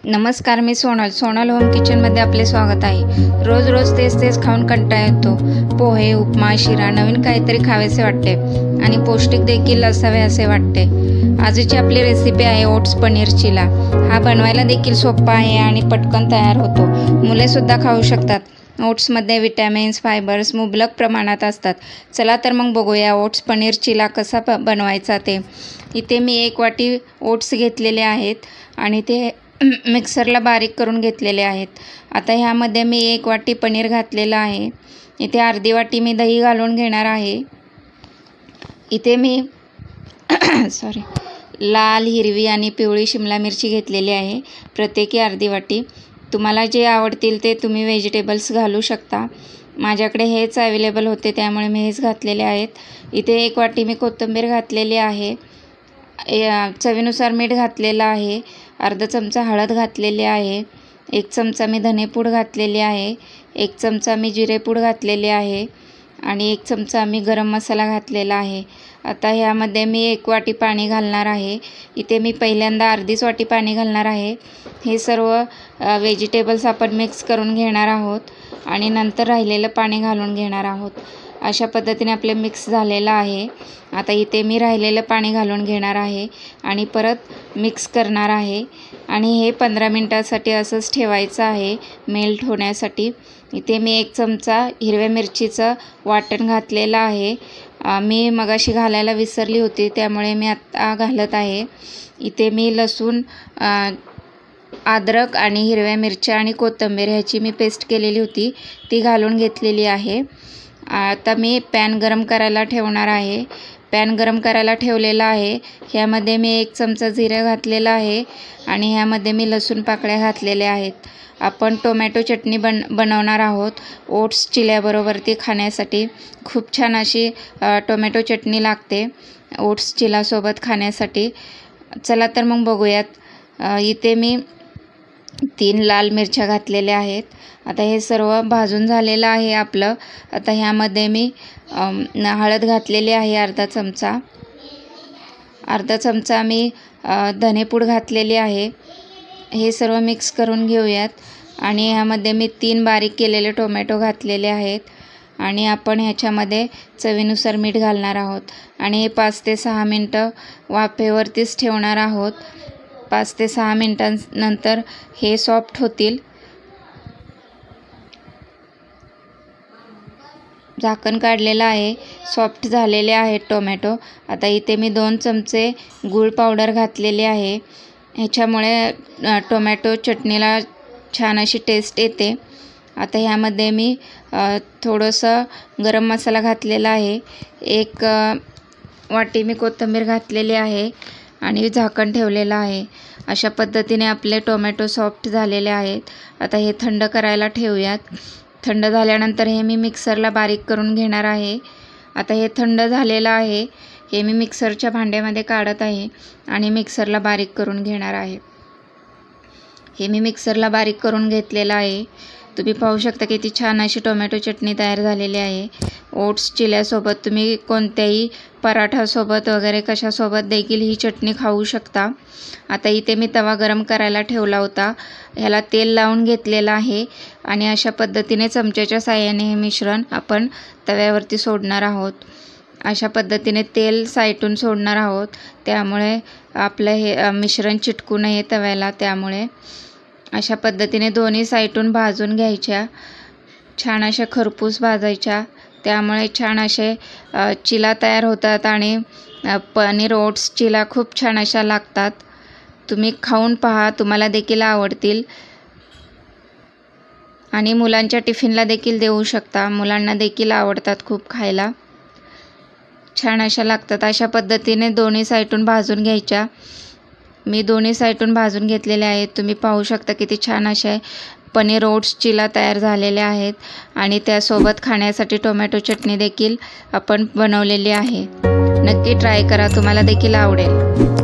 नमस्कार, मी सोनल होम किचनमध्ये आपले स्वागत आहे। रोज रोज तेच खाऊन कंटाळा येतो। पोहे, उपमा, शिरा नवीन काहीतरी खावेसे वाटते आणि पौष्टिक देखील असावे असे वाटते। आजची आपली रेसिपी आहे ओट्स पनीर चिला। हा बनवायला देखील सोपा आहे आणि पटकन तयार होतो। मुले सुद्धा खाऊ शकतात। ओट्समध्ये विटॅमिन्स, फायबर्स मुबलक प्रमाणात असतात। चला तर मग बघूया ओट्स पनीर चिला कसा बनवायचा ते। इथे मी 1 वाटी ओट्स घेतलेले आहेत आणि ते मिक्सरला बारीक करून घेतलेले आहेत। आता ह्यामध्ये मी 1 वाटी पनीर घातलेलं आहे। इथे अर्धी वाटी मी दही घालून घेणार आहे। इथे मी लाल, हिरवी आणि पिवळी शिमला मिरची घेतलेली आहे, प्रत्येकी अर्धी वाटी। तुम्हाला जे आवडतील ते तुम्ही व्हेजिटेबल्स घालू शकता। माझ्याकडे हेच अवेलेबल होते त्यामुळे मी हेच घातलेले आहेत। इथे 1 वाटी मी कोथिंबीर घातलेली आहे। चवीनुसार मीठ घातलेलं आहे। अर्धा चमचा हळद घातलेली आहे। 1 चमचा मी धनेपूड घातलेली आहे। 1 चमचा मी जिरेपूड घातलेली आहे आणि 1 चमचा मी गरम मसाला घातलेला आहे। आता ह्यामध्ये मी 1 वाटी पाणी घालणार आहे। इथे मी पहिल्यांदा अर्धीच वाटी पाणी घालणार आहे। हे सर्व व्हेजिटेबल्स आपण मिक्स करून घेणार आहोत आणि नंतर राहिलेलं पाणी घालून घेणार आहोत। अशा पद्धतीने आपले मिक्स झालेलं आहे। आता इथे मी राहिलेलं पाणी घालून घेणार आहे आणि परत मिक्स करणार आहे आणि हे 15 मिनिटांसाठी असंच ठेवायचं आहे मेल्ट होण्यासाठी। इथे मी 1 चमचा हिरव्या मिरचीचं वाटण घातलेलं आहे। मी मगाशी घालायला विसरली होती त्यामुळे मी आत्ता घालत आहे। इथे मी लसूण, अद्रक आणि हिरव्या मिरच्या आणि कोथिंबीर ह्याची मी पेस्ट केलेली होती ती घालून घेतलेली आहे। आता मी पॅन गरम करायला ठेवणार आहे। पॅन गरम करायला ठेवलेला आहे। ह्यामध्ये मी 1 चमचा जिरे घातलेला आहे आणि ह्यामध्ये मी लसूण पाकळ्या घातलेल्या आहेत। आपण टोमॅटो चटणी बनवणार आहोत ओट्स चिल्याबरोबर ती खाण्यासाठी। खूप छान अशी टोमॅटो चटणी लागते ओट्स चिलासोबत खाण्यासाठी। चला तर मग बघूयात। इथे मी 3 लाल मिरच्या घातलेल्या आहेत। आता हे सर्व भाजून झालेलं आहे आपलं। आता ह्यामध्ये मी हळद घातलेली आहे अर्धा चमचा मी धनेपूड घातलेली आहे। हे सर्व मिक्स करून घेऊयात आणि ह्यामध्ये मी 3 बारीक केलेले टोमॅटो घातलेले आहेत आणि आपण ह्याच्यामध्ये चवीनुसार मीठ घालणार आहोत आणि हे 5 ते 6 मिनटं वाफेवरतीच ठेवणार आहोत। 5 ते 6 मिनटांनंतर हे सॉफ्ट होतील। झाकण काढलेलं आहे, सॉफ्ट झालेले आहेत टोमॅटो। आता इथे मी 2 चमचे गूळ पावडर घातलेले आहे। ह्याच्यामुळे टोमॅटो चटणीला छान अशी टेस्ट येते। आता ह्यामध्ये मी थोडंसं गरम मसाला घातलेला आहे। 1 वाटी मी कोथिंबीर घातलेली आहे आणि झाकण ठेवलेलं आहे। अशा पद्धतीने आपले टोमॅटो सॉफ्ट झालेले आहेत। आता हे थंड करायला ठेवूयात। थंड झाल्यानंतर हे मी मिक्सरला बारीक करून घेणार आहे। आता हे थंड झालेलं आहे। हे मी मिक्सरच्या भांड्यामध्ये काढत आहे आणि मिक्सरला बारीक करून घेणार आहे। हे मी मिक्सरला बारीक करून घेतलेलं आहे। तुम्ही पाहू शकता किती छान अशी टोमॅटो चटणी तयार झालेली आहे। ओट्स चिल्यासोबत तुम्ही कोणत्याही पराठासोबत वगैरे कशासोबत देखील ही चटणी खाऊ शकता। आता इथे मी तवा गरम करायला ठेवला होता, ह्याला तेल लावून घेतलेलं आहे आणि अशा पद्धतीने चमच्याच्या साहाय्याने हे मिश्रण आपण तव्यावरती सोडणार आहोत। अशा पद्धतीने तेल साईटून सोडणार आहोत, त्यामुळे आपलं हे मिश्रण चिटकू नये तव्याला। त्यामुळे अशा पद्धतीने दोन्ही साईटून भाजून घ्यायच्या, छान अशा खरपूस भाजायच्या, त्यामुळे छान असे चिला तयार होतात आणि पनीर ओट्स चिला खूप छान अशा लागतात। तुम्ही खाऊन पहा, तुम्हाला देखील आवडतील आणि मुलांच्या टिफिनला देखील देऊ शकता। मुलांना देखील आवडतात खूप खायला, छान अशा लागतात। अशा पद्धतीने दोन्ही साईटून भाजून घ्यायच्या। मी दोन्ही साईटून भाजून घेतलेले आहेत। तुम्ही पाहू शकता किती छान असे पनीर ओट्स चिला तयार झालेले आहेत आणि त्यासोबत खाण्यासाठी टोमॅटो चटणी देखील आपण बनवलेली आहे। नक्की ट्राय करा, तुम्हाला देखील आवडेल।